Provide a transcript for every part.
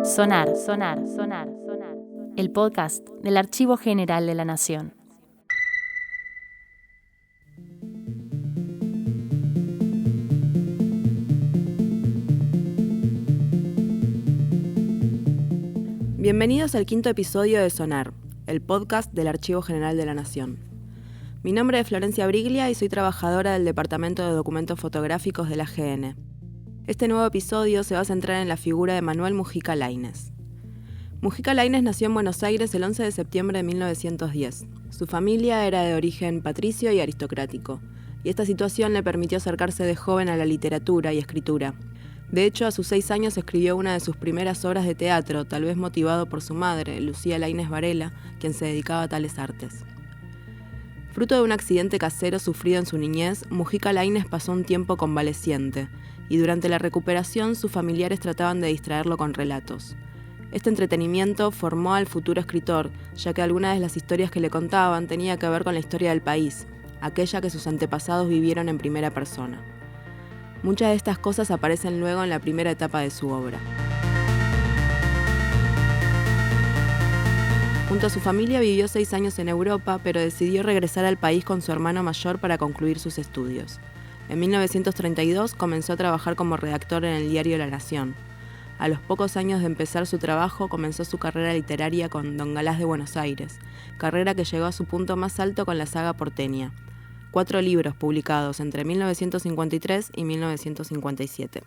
Sonar, sonar, sonar, sonar. El podcast del Archivo General de la Nación. Bienvenidos al quinto episodio de Sonar, el podcast del Archivo General de la Nación. Mi nombre es Florencia Briglia y soy trabajadora del Departamento de Documentos Fotográficos de la AGN. Este nuevo episodio se va a centrar en la figura de Manuel Mujica Lainez. Mujica Lainez nació en Buenos Aires el 11 de septiembre de 1910. Su familia era de origen patricio y aristocrático, y esta situación le permitió acercarse de joven a la literatura y escritura. De hecho, a sus 6 años escribió una de sus primeras obras de teatro, tal vez motivado por su madre, Lucía Lainez Varela, quien se dedicaba a tales artes. Fruto de un accidente casero sufrido en su niñez, Mujica Lainez pasó un tiempo convaleciente, y durante la recuperación sus familiares trataban de distraerlo con relatos. Este entretenimiento formó al futuro escritor, ya que algunas de las historias que le contaban tenían que ver con la historia del país, aquella que sus antepasados vivieron en primera persona. Muchas de estas cosas aparecen luego en la primera etapa de su obra. Junto a su familia vivió 6 años en Europa, pero decidió regresar al país con su hermano mayor para concluir sus estudios. En 1932 comenzó a trabajar como redactor en el diario La Nación. A los pocos años de empezar su trabajo, comenzó su carrera literaria con Don Galás de Buenos Aires, carrera que llegó a su punto más alto con la saga porteña. 4 libros publicados entre 1953 y 1957.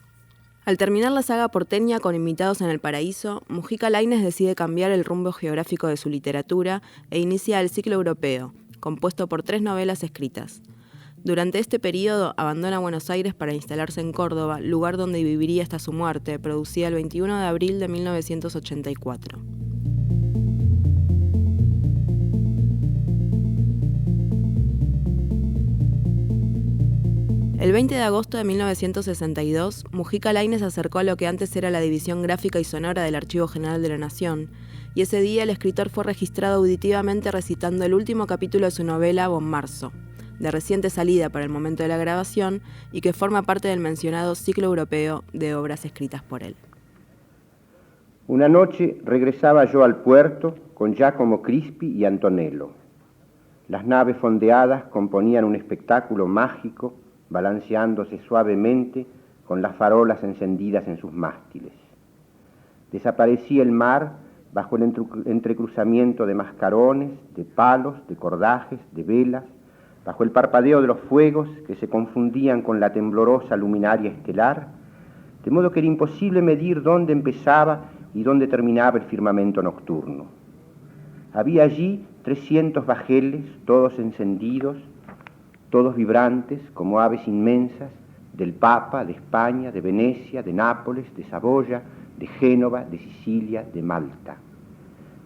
Al terminar la saga porteña con Invitados en el Paraíso, Mujica Lainez decide cambiar el rumbo geográfico de su literatura e inicia el ciclo europeo, compuesto por 3 novelas escritas. Durante este periodo abandona Buenos Aires para instalarse en Córdoba, lugar donde viviría hasta su muerte, producida el 21 de abril de 1984. El 20 de agosto de 1962, Mujica Lainez se acercó a lo que antes era la División Gráfica y Sonora del Archivo General de la Nación, y ese día el escritor fue registrado auditivamente recitando el último capítulo de su novela Bon Marzo, de reciente salida para el momento de la grabación y que forma parte del mencionado ciclo europeo de obras escritas por él. Una noche regresaba yo al puerto con Giacomo Crispi y Antonello. Las naves fondeadas componían un espectáculo mágico, balanceándose suavemente con las farolas encendidas en sus mástiles. Desaparecía el mar bajo el entrecruzamiento de mascarones, de palos, de cordajes, de velas, bajo el parpadeo de los fuegos que se confundían con la temblorosa luminaria estelar, de modo que era imposible medir dónde empezaba y dónde terminaba el firmamento nocturno. Había allí 300 bajeles, todos encendidos, todos vibrantes como aves inmensas, del Papa, de España, de Venecia, de Nápoles, de Saboya, de Génova, de Sicilia, de Malta.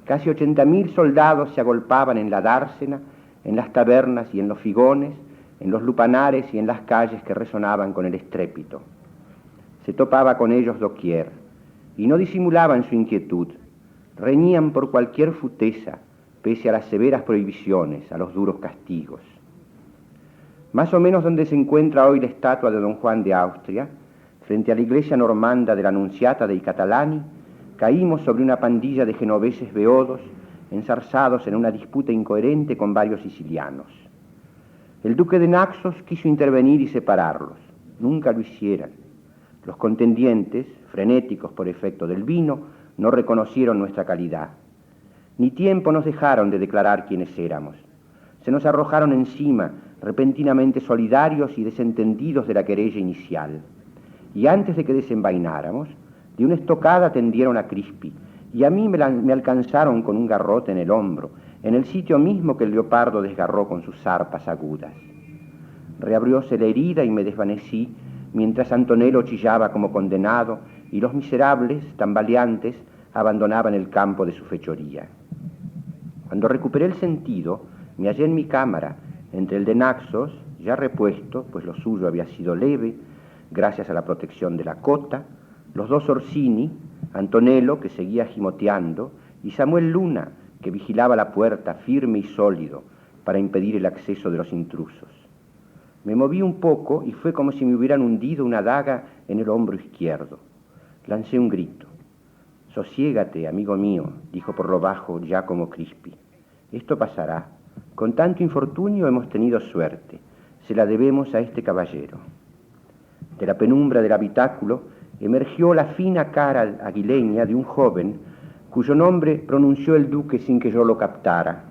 Casi 80.000 soldados se agolpaban en la dársena, en las tabernas y en los figones, en los lupanares y en las calles que resonaban con el estrépito. Se topaba con ellos doquier, y no disimulaban su inquietud, reñían por cualquier futeza, pese a las severas prohibiciones, a los duros castigos. Más o menos donde se encuentra hoy la estatua de Don Juan de Austria, frente a la iglesia normanda de la Annunziata dei Catalani, caímos sobre una pandilla de genoveses beodos, enzarzados en una disputa incoherente con varios sicilianos. El duque de Naxos quiso intervenir y separarlos. Nunca lo hicieran. Los contendientes, frenéticos por efecto del vino, no reconocieron nuestra calidad. Ni tiempo nos dejaron de declarar quiénes éramos. Se nos arrojaron encima, repentinamente solidarios y desentendidos de la querella inicial. Y antes de que desenvaináramos, de una estocada tendieron a Crispi, y a mí me alcanzaron con un garrote en el hombro, en el sitio mismo que el leopardo desgarró con sus zarpas agudas. Reabrióse la herida y me desvanecí, mientras Antonello chillaba como condenado y los miserables, tambaleantes, abandonaban el campo de su fechoría. Cuando recuperé el sentido, me hallé en mi cámara, entre el de Naxos, ya repuesto, pues lo suyo había sido leve, gracias a la protección de la cota, los 2 Orsini, Antonello, que seguía gimoteando, y Samuel Luna, que vigilaba la puerta firme y sólido para impedir el acceso de los intrusos. Me moví un poco y fue como si me hubieran hundido una daga en el hombro izquierdo. Lancé un grito. «Sosiégate, amigo mío», dijo por lo bajo Giacomo Crispi. «Esto pasará. Con tanto infortunio hemos tenido suerte. Se la debemos a este caballero». De la penumbra del habitáculo emergió la fina cara aguileña de un joven cuyo nombre pronunció el duque sin que yo lo captara.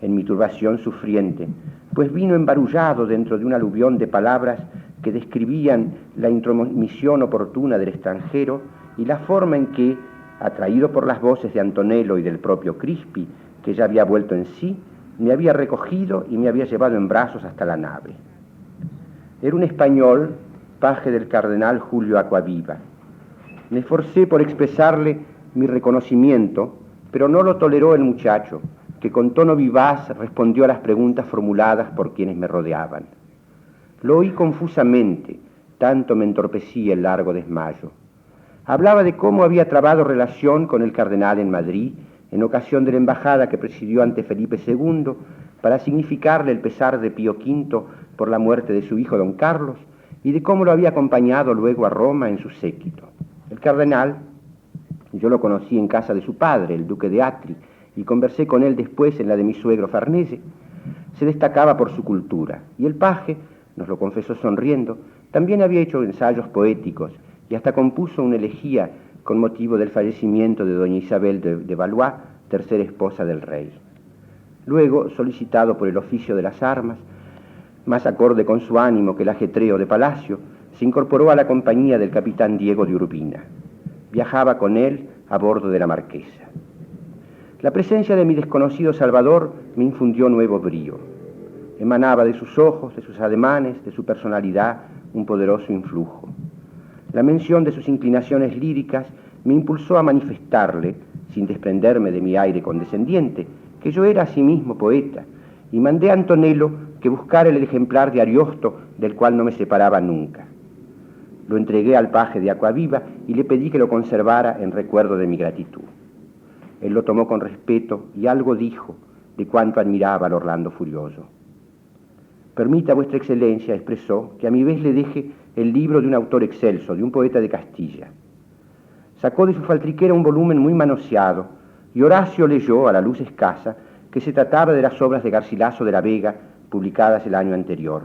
En mi turbación sufriente, pues vino embarullado dentro de un aluvión de palabras que describían la intromisión oportuna del extranjero y la forma en que, atraído por las voces de Antonello y del propio Crispi, que ya había vuelto en sí, me había recogido y me había llevado en brazos hasta la nave. Era un español, paje del cardenal Julio Acquaviva. Me esforcé por expresarle mi reconocimiento, pero no lo toleró el muchacho, que con tono vivaz respondió a las preguntas formuladas por quienes me rodeaban. Lo oí confusamente, tanto me entorpecía el largo desmayo. Hablaba de cómo había trabado relación con el cardenal en Madrid, en ocasión de la embajada que presidió ante Felipe II, para significarle el pesar de Pío V por la muerte de su hijo don Carlos, y de cómo lo había acompañado luego a Roma en su séquito. El cardenal, yo lo conocí en casa de su padre, el duque de Atri, y conversé con él después en la de mi suegro Farnese, se destacaba por su cultura, y el paje, nos lo confesó sonriendo, también había hecho ensayos poéticos, y hasta compuso una elegía con motivo del fallecimiento de doña Isabel de Valois, tercera esposa del rey. Luego, solicitado por el oficio de las armas, más acorde con su ánimo que el ajetreo de palacio, se incorporó a la compañía del capitán Diego de Urbina. Viajaba con él a bordo de la Marquesa. La presencia de mi desconocido Salvador me infundió nuevo brío. Emanaba de sus ojos, de sus ademanes, de su personalidad, un poderoso influjo. La mención de sus inclinaciones líricas me impulsó a manifestarle, sin desprenderme de mi aire condescendiente, que yo era asimismo poeta, y mandé a Antonello que buscara el ejemplar de Ariosto, del cual no me separaba nunca. Lo entregué al paje de Acquaviva y le pedí que lo conservara en recuerdo de mi gratitud. Él lo tomó con respeto y algo dijo de cuánto admiraba al Orlando Furioso. «Permita, vuestra excelencia», expresó, «que a mi vez le deje el libro de un autor excelso, de un poeta de Castilla». Sacó de su faltriquera un volumen muy manoseado, y Horacio leyó, a la luz escasa, que se trataba de las obras de Garcilaso de la Vega, publicadas el año anterior.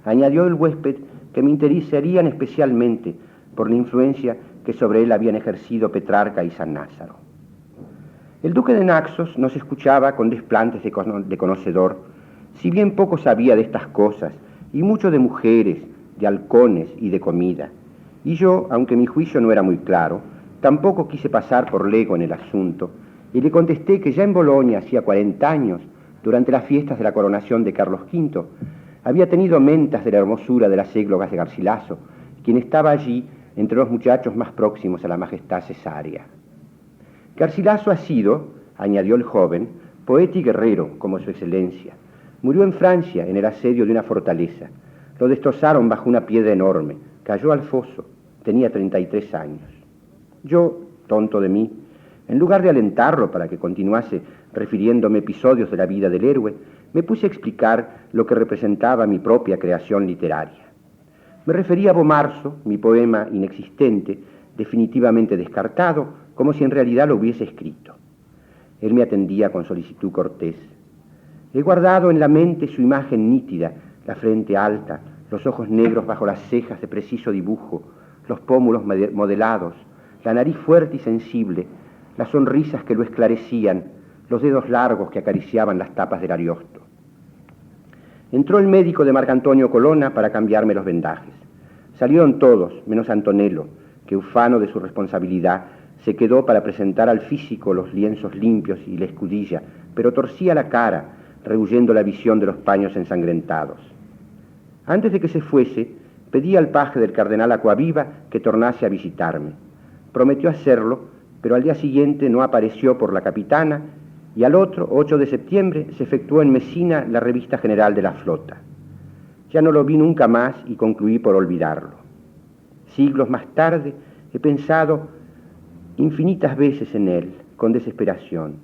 Añadió el huésped que me interesarían especialmente por la influencia que sobre él habían ejercido Petrarca y San Lázaro. El duque de Naxos nos escuchaba con desplantes de conocedor, si bien poco sabía de estas cosas, y mucho de mujeres, de halcones y de comida. Y yo, aunque mi juicio no era muy claro, tampoco quise pasar por lego en el asunto, y le contesté que ya en Bolonia, hacía 40 años, durante las fiestas de la coronación de Carlos V, había tenido mentas de la hermosura de las églogas de Garcilaso, quien estaba allí entre los muchachos más próximos a la majestad cesárea. Garcilaso ha sido, añadió el joven, poeta y guerrero, como su excelencia. Murió en Francia en el asedio de una fortaleza. Lo destrozaron bajo una piedra enorme. Cayó al foso. Tenía 33 años. Yo, tonto de mí, en lugar de alentarlo para que continuase refiriéndome episodios de la vida del héroe, me puse a explicar lo que representaba mi propia creación literaria. Me refería a Bomarzo, mi poema inexistente, definitivamente descartado, como si en realidad lo hubiese escrito. Él me atendía con solicitud cortés. He guardado en la mente su imagen nítida, la frente alta, los ojos negros bajo las cejas de preciso dibujo, los pómulos modelados, la nariz fuerte y sensible, las sonrisas que lo esclarecían, los dedos largos que acariciaban las tapas del Ariosto. Entró el médico de Marcantonio Colonna para cambiarme los vendajes. Salieron todos, menos Antonello, que ufano de su responsabilidad, se quedó para presentar al físico los lienzos limpios y la escudilla, pero torcía la cara, rehuyendo la visión de los paños ensangrentados. Antes de que se fuese, pedí al paje del cardenal Acquaviva que tornase a visitarme. Prometió hacerlo, pero al día siguiente no apareció por la Capitana, y al otro, 8 de septiembre, se efectuó en Mesina la revista general de la flota. Ya no lo vi nunca más y concluí por olvidarlo. Siglos más tarde he pensado infinitas veces en él, con desesperación.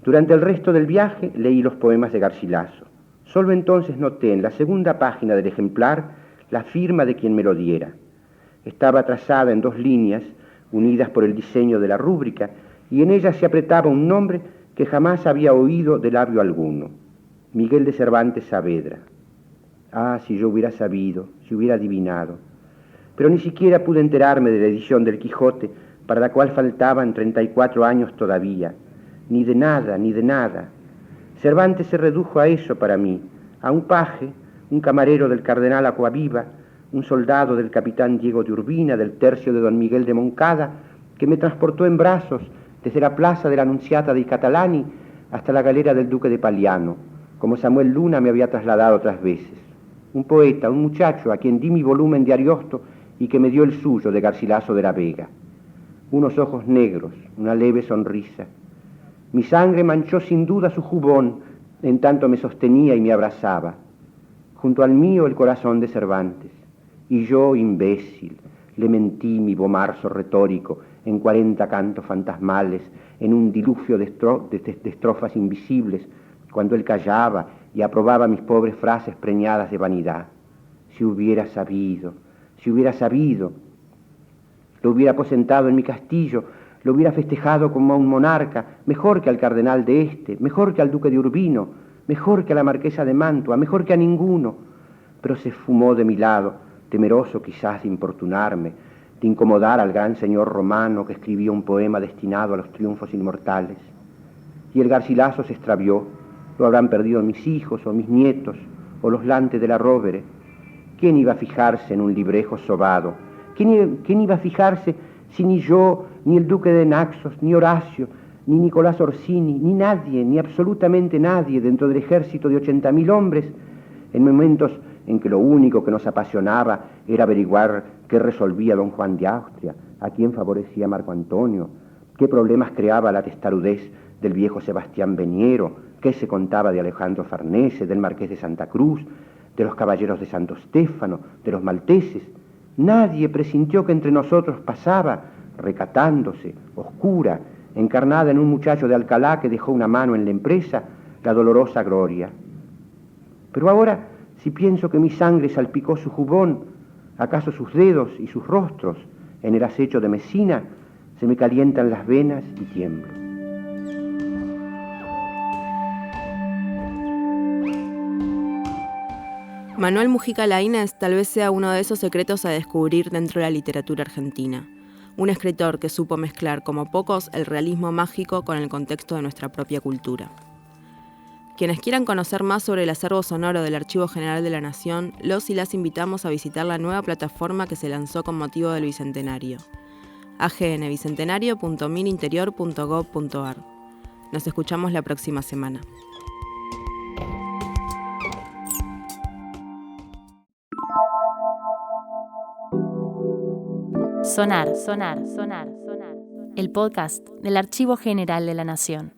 Durante el resto del viaje leí los poemas de Garcilaso. Solo entonces noté en la segunda página del ejemplar la firma de quien me lo diera. Estaba trazada en 2 líneas, unidas por el diseño de la rúbrica, y en ella se apretaba un nombre que jamás había oído de labio alguno: Miguel de Cervantes Saavedra. Ah, si yo hubiera sabido, si hubiera adivinado. Pero ni siquiera pude enterarme de la edición del Quijote, para la cual faltaban 34 años todavía. Ni de nada, ni de nada. Cervantes se redujo a eso para mí, a un paje, un camarero del cardenal Acquaviva, un soldado del capitán Diego de Urbina, del tercio de don Miguel de Moncada, que me transportó en brazos desde la plaza de la Annunziata dei Catalani hasta la galera del duque de Paliano, como Samuel Luna me había trasladado otras veces. Un poeta, un muchacho a quien di mi volumen de Ariosto y que me dio el suyo de Garcilaso de la Vega. Unos ojos negros, una leve sonrisa. Mi sangre manchó sin duda su jubón, en tanto me sostenía y me abrazaba. Junto al mío el corazón de Cervantes. Y yo, imbécil, le mentí mi bomarzo retórico en 40 cantos fantasmales, en un diluvio de estrofas invisibles, cuando él callaba y aprobaba mis pobres frases preñadas de vanidad. Si hubiera sabido, lo hubiera aposentado en mi castillo, lo hubiera festejado como a un monarca, mejor que al cardenal de este, mejor que al duque de Urbino, mejor que a la marquesa de Mantua, mejor que a ninguno. Pero se esfumó de mi lado, temeroso quizás de importunarme, de incomodar al gran señor romano que escribía un poema destinado a los triunfos inmortales. Y el Garcilaso se extravió, lo habrán perdido mis hijos o mis nietos, o los lantes de la Rovere. ¿Quién iba a fijarse en un librejo sobado? ¿Quién iba a fijarse si ni yo, ni el duque de Naxos, ni Horacio, ni Nicolás Orsini, ni nadie, ni absolutamente nadie dentro del ejército de 80.000 hombres, en momentos en que lo único que nos apasionaba era averiguar qué resolvía don Juan de Austria, a quién favorecía Marco Antonio, qué problemas creaba la testarudez del viejo Sebastián Beniero, qué se contaba de Alejandro Farnese, del Marqués de Santa Cruz, de los caballeros de Santo Stéfano, de los malteses? Nadie presintió que entre nosotros pasaba, recatándose, oscura, encarnada en un muchacho de Alcalá que dejó una mano en la empresa, la dolorosa Gloria. Pero ahora, si pienso que mi sangre salpicó su jubón, acaso sus dedos y sus rostros, en el acecho de Mesina, se me calientan las venas y tiemblo. Manuel Mujica Laínez tal vez sea uno de esos secretos a descubrir dentro de la literatura argentina. Un escritor que supo mezclar como pocos el realismo mágico con el contexto de nuestra propia cultura. Quienes quieran conocer más sobre el acervo sonoro del Archivo General de la Nación, los y las invitamos a visitar la nueva plataforma que se lanzó con motivo del Bicentenario. agnbicentenario.mininterior.gov.ar. Nos escuchamos la próxima semana. Sonar. El podcast del Archivo General de la Nación.